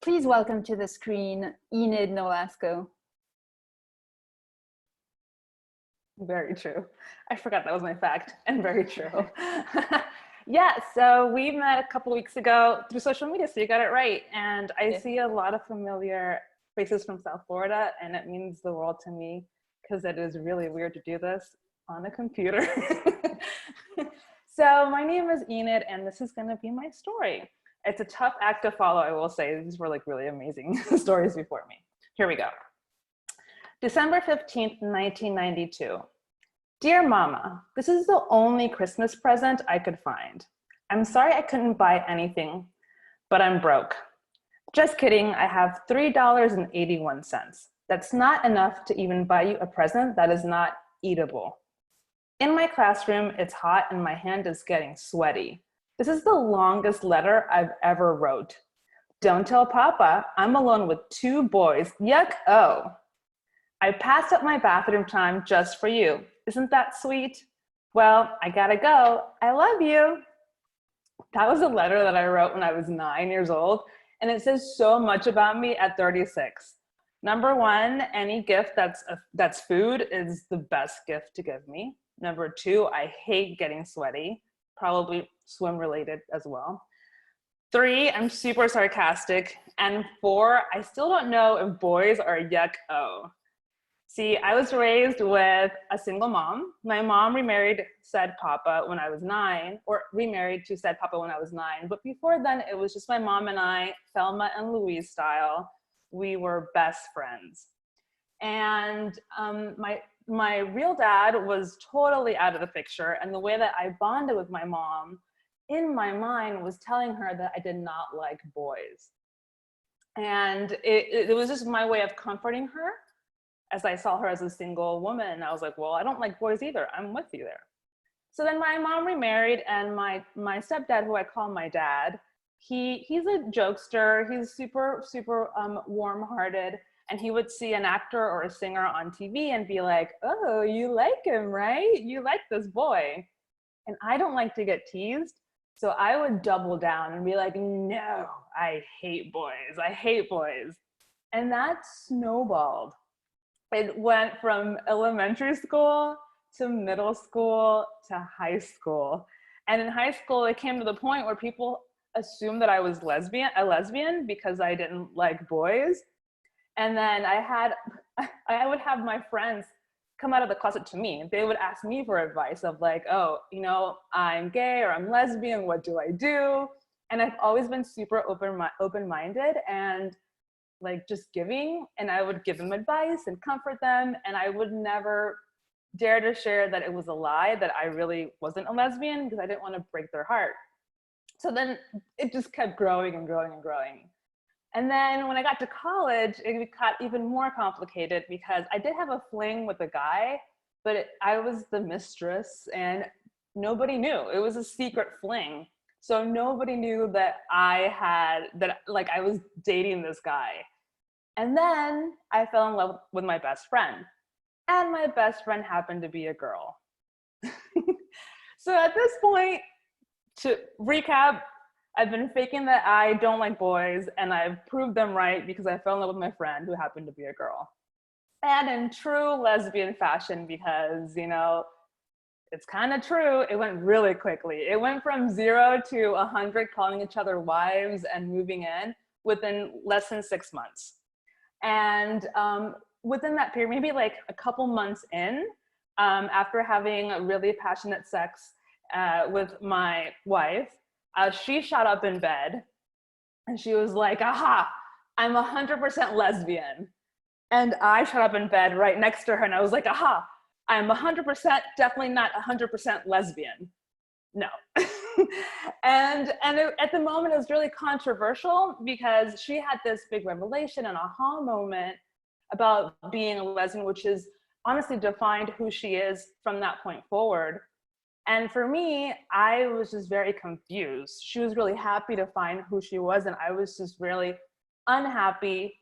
Please welcome to the screen, Enid Nolasco. Very true. I forgot that was my fact, and very true. Yeah, so we met a couple of weeks ago through social media, so you got it right. And I see a lot of familiar faces from South Florida, and it means the world to me because it is really weird to do this on a computer. So my name is Enid, and this is going to be my story. It's a tough act to follow, I will say. These were like really amazing stories before me. Here we go. December 15th, 1992. Dear Mama, this is the only Christmas present I could find. I'm sorry I couldn't buy anything, but I'm broke. Just kidding, I have $3.81. That's not enough to even buy you a present that is not eatable. In my classroom, it's hot and my hand is getting sweaty. This is the longest letter I've ever wrote. Don't tell Papa, I'm alone with 2 boys. Yuck, oh. I passed up my bathroom time just for you. Isn't that sweet? Well, I gotta go. I love you. That was a letter that I wrote when I was 9 years old, and it says so much about me at 36. Number 1, any gift that's food is the best gift to give me. Number 2, I hate getting sweaty, probably swim related as well. 3, I'm super sarcastic. And 4, I still don't know if boys are yuck-o. See, I was raised with a single mom. My mom remarried said Papa when I was 9, or remarried to said Papa when I was 9. But before then, it was just my mom and I, Thelma and Louise style. We were best friends. And my real dad was totally out of the picture. And the way that I bonded with my mom in my mind was telling her that I did not like boys. And it was just my way of comforting her as I saw her as a single woman. I was like, well, I don't like boys either. I'm with you there. So then my mom remarried, and my stepdad, who I call my dad, he's a jokester. He's super, super warm-hearted. And he would see an actor or a singer on TV and be like, oh, you like him, right? You like this boy. And I don't like to get teased. So I would double down and be like, no, I hate boys. I hate boys. And that snowballed. It went from elementary school to middle school to high school. And in high school, it came to the point where people assumed that I was a lesbian because I didn't like boys. And then I would have my friends come out of the closet to me. They would ask me for advice of like, oh, you know, I'm gay or I'm lesbian, what do I do? And I've always been super open-minded and like just giving, and I would give them advice and comfort them. And I would never dare to share that it was a lie, that I really wasn't a lesbian, because I didn't want to break their heart. So then it just kept growing and growing and growing. And then when I got to college, it got even more complicated because I did have a fling with a guy, but I was the mistress and nobody knew. It was a secret fling. So nobody knew that I was dating this guy. And then I fell in love with my best friend. And my best friend happened to be a girl. So at this point, to recap, I've been faking that I don't like boys, and I've proved them right because I fell in love with my friend who happened to be a girl. And in true lesbian fashion, because, you know, it's kind of true, it went really quickly. It went from 0 to 100 calling each other wives and moving in within less than 6 months. And within that period, maybe like a couple months in, after having a really passionate sex with my wife, she shot up in bed and she was like, aha, I'm 100% lesbian. And I shot up in bed right next to her and I was like, aha, I'm 100% definitely not 100% lesbian. No. and at the moment it was really controversial because she had this big revelation and aha moment about being a lesbian, which is honestly defined who she is from that point forward. And for me, I was just very confused. She was really happy to find who she was, and I was just really unhappy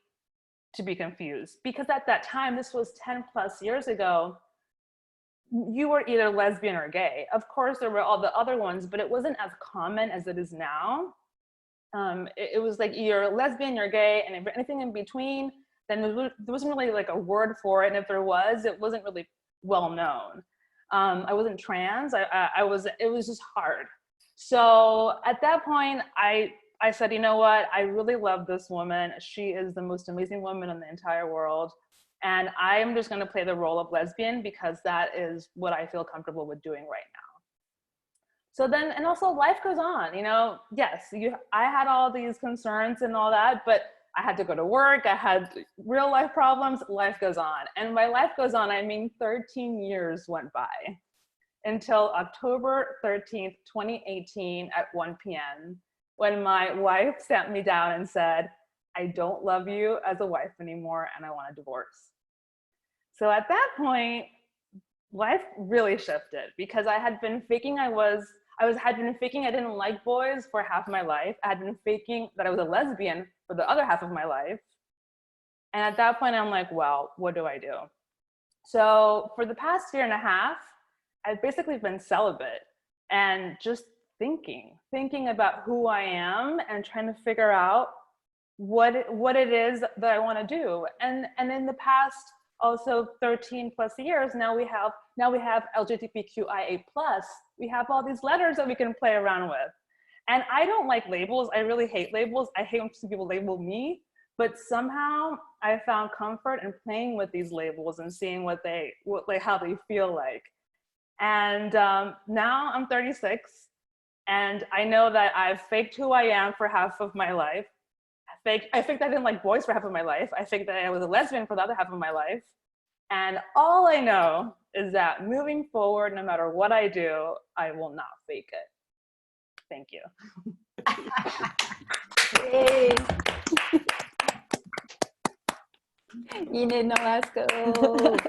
to be confused. Because at that time, this was 10 plus years ago, you were either lesbian or gay. Of course, there were all the other ones, but it wasn't as common as it is now. It was like you're lesbian, you're gay, and anything in between, then there wasn't really like a word for it. And if there was, it wasn't really well known. I wasn't trans. It was just hard. So at that point, I said, you know what? I really love this woman. She is the most amazing woman in the entire world. And I'm just going to play the role of lesbian because that is what I feel comfortable with doing right now. So then, and also life goes on, you know, yes, I had all these concerns and all that, but I had to go to work. I had real life problems. Life goes on. And by life goes on, I mean 13 years went by until October 13th, 2018 at 1 p.m. when my wife sat me down and said, I don't love you as a wife anymore and I want a divorce. So at that point, life really shifted because I had been faking I didn't like boys for half my life. I had been faking that I was a lesbian for the other half of my life. And at that point, I'm like, well, what do I do? So for the past year and a half, I've basically been celibate and just thinking about who I am and trying to figure out what it is that I want to do. And in the past also 13 plus years, now we have LGBTQIA+. We have all these letters that we can play around with. And I don't like labels. I really hate labels. I hate when people label me. But somehow I found comfort in playing with these labels and seeing how they feel like. And now I'm 36, and I know that I've faked who I am for half of my life. I faked I didn't like boys for half of my life. I faked that I was a lesbian for the other half of my life. And all I know is that moving forward, no matter what I do, I will not fake it. Thank you. Yay. Ine Nolasco.